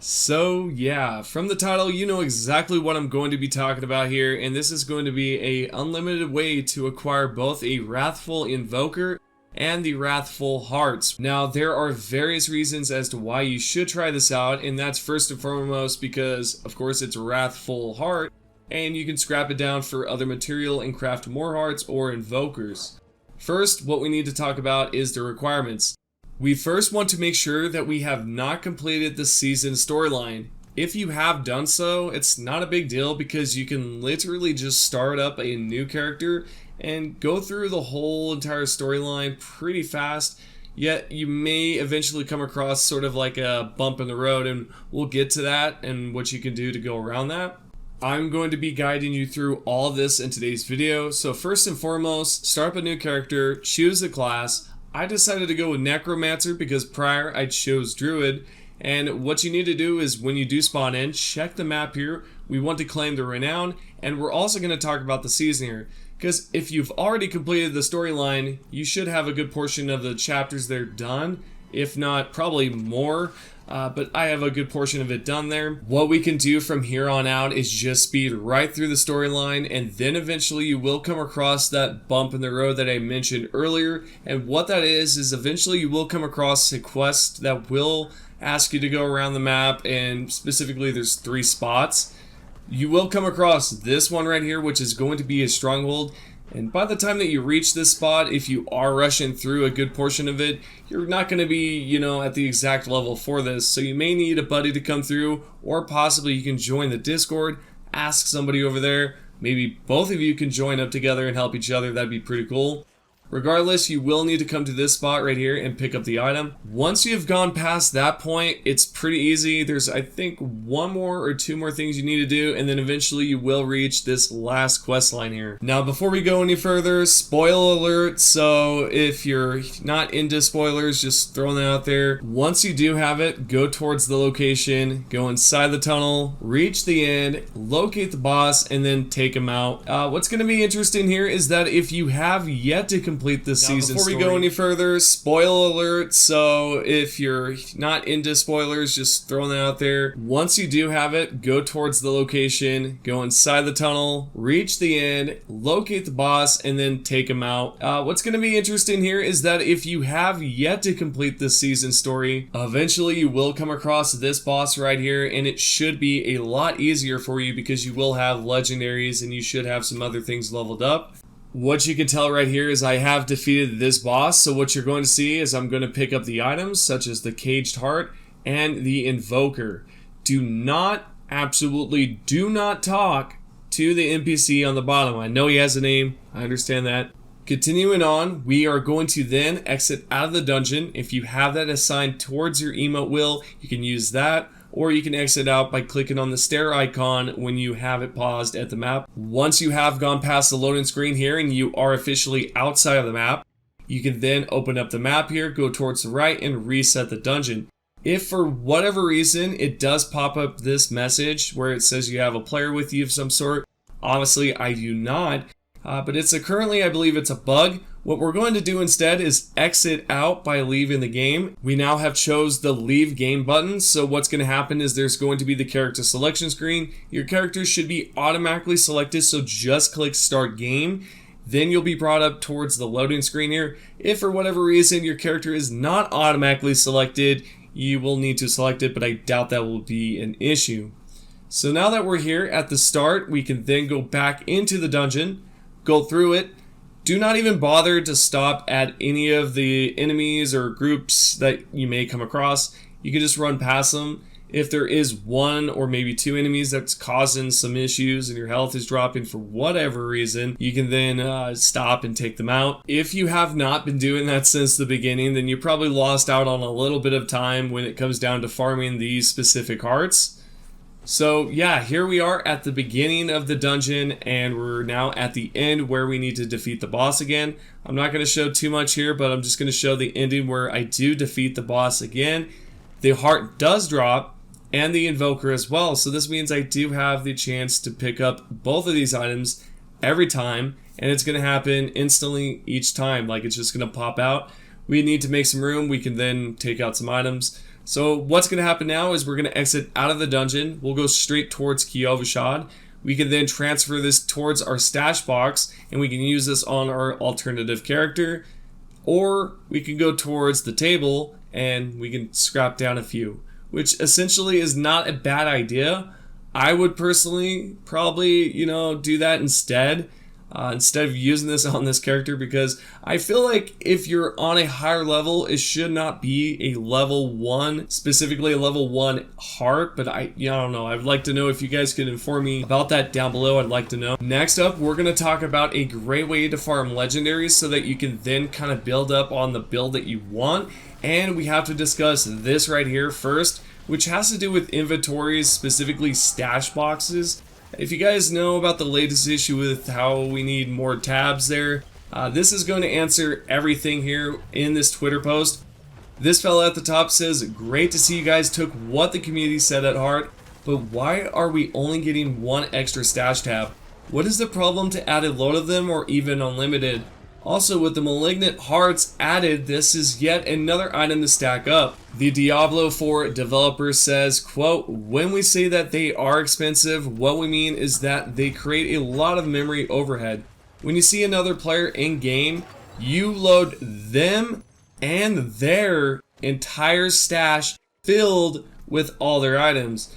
So yeah, from the title you know exactly what I'm going to be talking about here, and this is going to be a unlimited way to acquire both a Wrathful Invoker and the Wrathful Hearts. Now there are various reasons as to why you should try this out, and that's first and foremost because of course it's a Wrathful Heart and you can scrap it down for other material and craft more hearts or invokers. First, what we need to talk about is the requirements. We first want to make sure that we have not completed the season storyline. If you have done so, it's not a big deal because you can literally just start up a new character and go through the whole entire storyline pretty fast, yet you may eventually come across sort of like a bump in the road, and we'll get to that and what you can do to go around that. I'm going to be guiding you through all of this in today's video. So first and foremost, start up a new character, choose a class. I decided to go with Necromancer because prior I chose Druid, and what you need to do is when you do spawn in, check the map here. We want to claim the renown, and we're also going to talk about the season here, because if you've already completed the storyline, you should have a good portion of the chapters there done, if not probably more. But I have a good portion of it done there. What we can do from here on out is just speed right through the storyline, and then eventually you will come across that bump in the road that I mentioned earlier. And what that is eventually you will come across a quest that will ask you to go around the map, and specifically there's 3 spots. You will come across this one right here, which is going to be a stronghold. And by the time that you reach this spot, if you are rushing through a good portion of it, you're not going to be, at the exact level for this. So you may need a buddy to come through, or possibly you can join the Discord, ask somebody over there. Maybe both of you can join up together and help each other. That'd be pretty cool. Regardless, you will need to come to this spot right here and pick up the item. Once you've gone past that point, it's pretty easy. There's, I think, 1 more or 2 more things you need to do, and then eventually you will reach this last quest line here. Now, before we go any further, spoiler alert. So if you're not into spoilers, just throwing that out there. Once you do have it, go towards the location, go inside the tunnel, reach the end, locate the boss, and then take him out. What's going to be interesting here is that if you have yet to complete this season before we go any further, spoiler alert. So if you're not into spoilers, just throwing that out there. Once you do have it, go towards the location, go inside the tunnel, reach the end, locate the boss, and then take him out. What's going to be interesting here is that if you have yet to complete this season story, eventually you will come across this boss right here, and it should be a lot easier for you because you will have legendaries and you should have some other things leveled up. What you can tell right here is I have defeated this boss, so what you're going to see is I'm going to pick up the items such as the Caged Heart and the Invoker. Absolutely do not talk to the NPC on the bottom. I know he has a name, I understand that. Continuing on, we are going to then exit out of the dungeon. If you have that assigned towards your emote wheel, you can use that. Or you can exit out by clicking on the stair icon when you have it paused at the map. Once you have gone past the loading screen here and you are officially outside of the map, you can then open up the map here, go towards the right, and reset the dungeon. If for whatever reason it does pop up this message where it says you have a player with you of some sort, honestly I do not, but currently I believe it's a bug. What we're going to do instead is exit out by leaving the game. We now have chose the leave game button, so what's going to happen is there's going to be the character selection screen. Your character should be automatically selected, so just click start game. Then you'll be brought up towards the loading screen here. If for whatever reason your character is not automatically selected, you will need to select it, but I doubt that will be an issue. So now that we're here at the start, we can then go back into the dungeon, go through it. Do not even bother to stop at any of the enemies or groups that you may come across. You can just run past them. If there is 1 or maybe 2 enemies that's causing some issues and your health is dropping for whatever reason, you can then stop and take them out. If you have not been doing that since the beginning, then you probably lost out on a little bit of time when it comes down to farming these specific hearts. So yeah, here we are at the beginning of the dungeon, and we're now at the end where we need to defeat the boss again. I'm not going to show too much here, but I'm just going to show the ending where I do defeat the boss again. The heart does drop, and the Invoker as well, so this means I do have the chance to pick up both of these items every time, and it's going to happen instantly each time. Like, it's just going to pop out. We need to make some room. We can then take out some items. So what's going to happen now is we're going to exit out of the dungeon. We'll go straight towards Kiovashad. We can then transfer this towards our stash box, and we can use this on our alternative character. Or we can go towards the table, and we can scrap down a few, which essentially is not a bad idea. I would personally probably, do that instead of using this on this character, because I feel like if you're on a higher level, it should not be a level 1, specifically a level 1 heart, but I don't know. I'd like to know if you guys could inform me about that down below. I'd like to know. Next up, we're going to talk about a great way to farm legendaries so that you can then kind of build up on the build that you want, and we have to discuss this right here first, which has to do with inventories, specifically stash boxes. If you guys know about the latest issue with how we need more tabs there, this is going to answer everything here in this Twitter post. This fella at the top says, "Great to see you guys took what the community said at heart, but why are we only getting one extra stash tab? What is the problem to add a load of them or even unlimited? Also, with the Malignant Hearts added, this is yet another item to stack up." The Diablo IV developer says, quote, "When we say that they are expensive, what we mean is that they create a lot of memory overhead. When you see another player in game, you load them and their entire stash filled with all their items.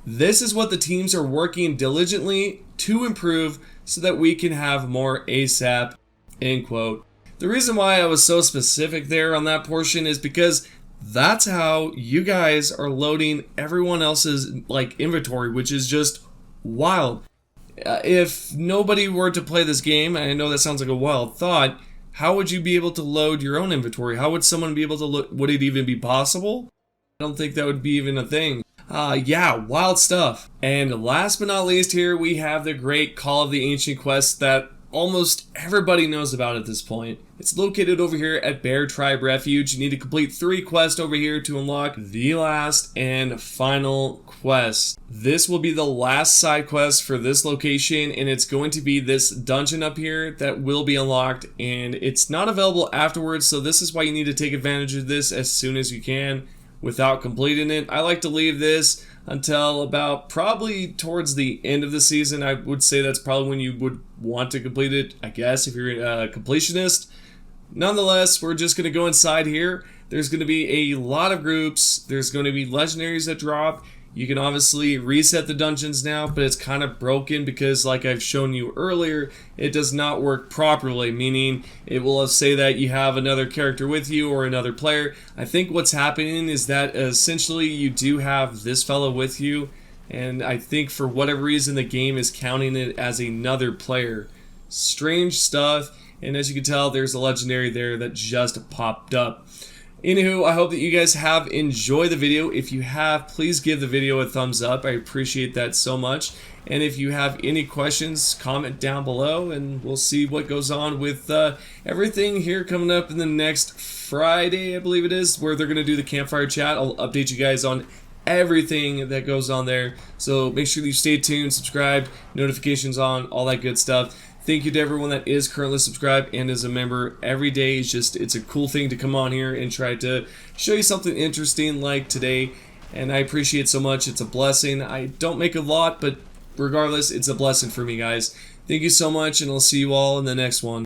This is what the teams are working diligently to improve so that we can have more ASAP." End quote. The reason why I was so specific there on that portion is because that's how you guys are loading everyone else's inventory, which is just wild. If nobody were to play this game, and I know that sounds like a wild thought, how would you be able to load your own inventory? How would someone be able to load? Would it even be possible? I don't think that would be even a thing. Yeah, wild stuff. And last but not least here, we have the great Call of the Ancient quest that almost everybody knows about at this point. It's located over here at Bear Tribe Refuge. You need to complete 3 quests over here to unlock the last and final quest. This will be the last side quest for this location, and it's going to be this dungeon up here that will be unlocked, and it's not available afterwards, so this is why you need to take advantage of this as soon as you can without completing it. I like to leave this until about probably towards the end of the season. I would say that's probably when you would want to complete it, I guess, if you're a completionist. Nonetheless, we're just going to go inside here. There's going to be a lot of groups. There's going to be legendaries that drop. You can obviously reset the dungeons now, but it's kind of broken because, like I've shown you earlier, it does not work properly, meaning it will say that you have another character with you or another player. I think what's happening is that essentially you do have this fellow with you, and I think for whatever reason the game is counting it as another player. Strange stuff, and as you can tell, there's a legendary there that just popped up. Anywho, I hope that you guys have enjoyed the video. If you have, please give the video a thumbs up. I appreciate that so much. And if you have any questions, comment down below, and we'll see what goes on with everything here coming up in the next Friday, I believe it is, where they're going to do the campfire chat. I'll update you guys on everything that goes on there. So make sure that you stay tuned, subscribe, notifications on, all that good stuff. Thank you to everyone that is currently subscribed and is a member. Every day is just, it's a cool thing to come on here and try to show you something interesting like today. And I appreciate so much. It's a blessing. I don't make a lot, but regardless, it's a blessing for me, guys. Thank you so much, and I'll see you all in the next one.